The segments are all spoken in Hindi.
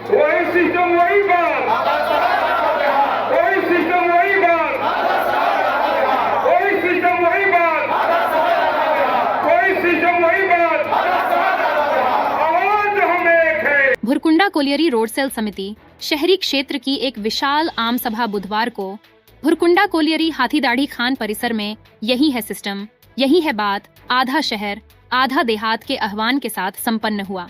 वही सिस्टम वही बात, वही सिस्टम वही बात, वही सिस्टम वही बात, वही सिस्टम वही बात, आवाज हम एक है। भुरकुंडा कोलियरी रोड सेल समिति शहरी क्षेत्र की एक विशाल आम सभा बुधवार को भुरकुंडा कोलियरी हाथीदाढ़ी खान परिसर में यही है सिस्टम, यही है बात, आधा शहर आधा देहात के आह्वान के साथ संपन्न हुआ।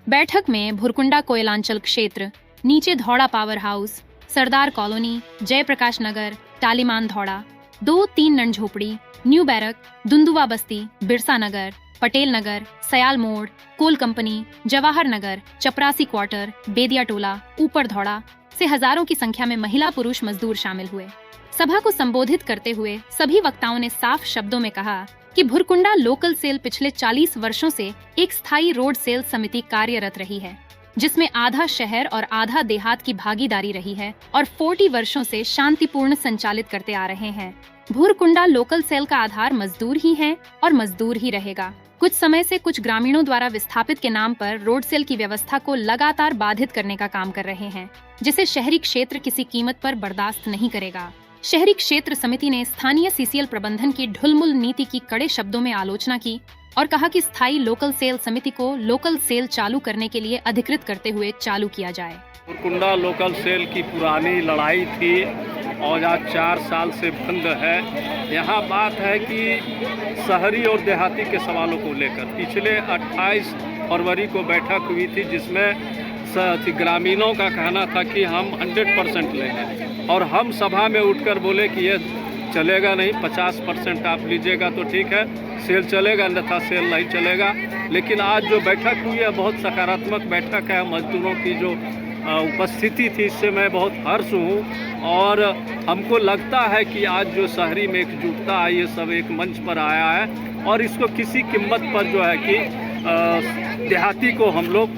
बैठक में भुरकुंडा कोयलांचल क्षेत्र, नीचे धौड़ा पावर हाउस, सरदार कॉलोनी, जयप्रकाश नगर, टालीमान धौड़ा, 2-3 नन झोपड़ी, न्यू बैरक, दुंदुवा बस्ती, बिरसा नगर, पटेल नगर, सयाल मोड़, कोल कंपनी, जवाहर नगर, चपरासी क्वार्टर, बेदिया टोला, ऊपर धौड़ा से हजारों की संख्या में महिला पुरुष मजदूर शामिल हुए। सभा को संबोधित करते हुए सभी वक्ताओं ने साफ शब्दों में कहा कि भुरकुंडा लोकल सेल पिछले 40 वर्षों से एक स्थायी रोड सेल समिति कार्यरत रही है, जिसमें आधा शहर और आधा देहात की भागीदारी रही है और 40 वर्षों से शांतिपूर्ण संचालित करते आ रहे हैं। भुरकुंडा लोकल सेल का आधार मजदूर ही है और मजदूर ही रहेगा। कुछ समय से कुछ ग्रामीणों द्वारा विस्थापित के नाम पर रोड सेल की व्यवस्था को लगातार बाधित करने का काम कर रहे हैं, जिसे शहरी क्षेत्र किसी कीमत पर बर्दाश्त नहीं करेगा। शहरी क्षेत्र समिति ने स्थानीय सीसीएल प्रबंधन की ढुलमुल नीति की कड़े शब्दों में आलोचना की और कहा कि स्थायी लोकल सेल समिति को लोकल सेल चालू करने के लिए अधिकृत करते हुए चालू किया जाए। भुरकुंडा लोकल सेल की पुरानी लड़ाई थी और आज 4 साल से बंद है। यहाँ बात है कि शहरी और देहाती के सवालों को लेकर पिछले 28 फरवरी को बैठक हुई थी, जिसमें ग्रामीणों का कहना था कि हम 100% लेंगे और हम सभा में उठकर बोले कि ये चलेगा नहीं, 50% आप लीजिएगा तो ठीक है, सेल चलेगा, अन्यथा सेल नहीं चलेगा। लेकिन आज जो बैठक हुई है बहुत सकारात्मक बैठक है। मजदूरों की जो उपस्थिति थी इससे मैं बहुत हर्ष हूँ और हमको लगता है कि आज जो शहरी में एकजुटता आई है, सब एक मंच पर आया है और इसको किसी कीमत पर जो है कि देहाती को हम लोग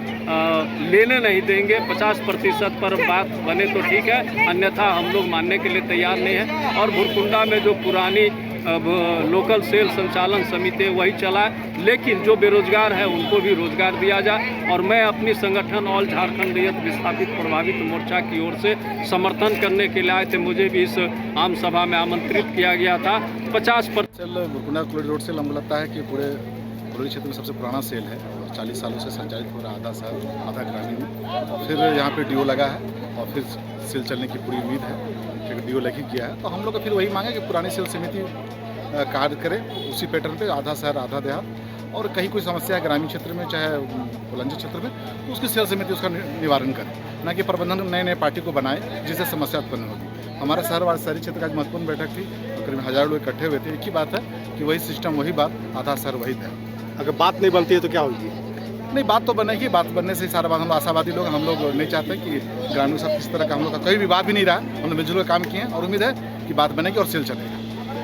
लेने नहीं देंगे। 50% पर बात बने तो ठीक है, अन्यथा हम लोग मानने के लिए तैयार नहीं है। और भुरकुंडा में जो पुरानी लोकल सेल संचालन समिति वही चला है, लेकिन जो बेरोजगार है उनको भी रोजगार दिया जाए। और मैं अपनी संगठन ऑल झारखंड रैयत विस्थापित प्रभावित मोर्चा की ओर से समर्थन करने के लिए आए थे। मुझे भी इस आम सभा में आमंत्रित किया गया था। 50% भुरकुंडा कोलियरी रोड सेल हमको लगता है कि पूरे कोलियरी क्षेत्र में सबसे पुराना सेल है और 40 सालों से संचालित हो रहा, आधा शहर आधा ग्रामीण। फिर यहाँ पे डीओ लगा है और फिर सेल चलने की पूरी उम्मीद है। फिर डीओ लगी किया है तो हम लोग फिर वही मांगे कि पुरानी सेल समिति कार्य करे उसी पैटर्न पे, आधा शहर आधा देहात। और कहीं कोई समस्या है ग्रामीण क्षेत्र में चाहे कोयलांचल क्षेत्र में तो उसकी सेल समिति उसका निवारण करे, न कि प्रबंधन नए पार्टी को बनाए जिससे समस्या उत्पन्न होगी। हमारे शहरी क्षेत्र का महत्वपूर्ण बैठक थी, करीब 1000 लोग इकट्ठे हुए थे। एक ही बात है कि वही सिस्टम वही बात, आधा शहर वही देहात। अगर बात नहीं बनती है तो क्या होगी? नहीं, बात तो बनेगी। बात बनने से ही सारा बात, हम आशावादी लोग, हम लोग नहीं चाहते कि ग्रामीण के साथ किसी तरह का हम लोग का कोई विवाद भी नहीं रहा। हम लोग मिलजुल कर काम किए हैं और उम्मीद है कि बात बनेगी और सेल चलेगा।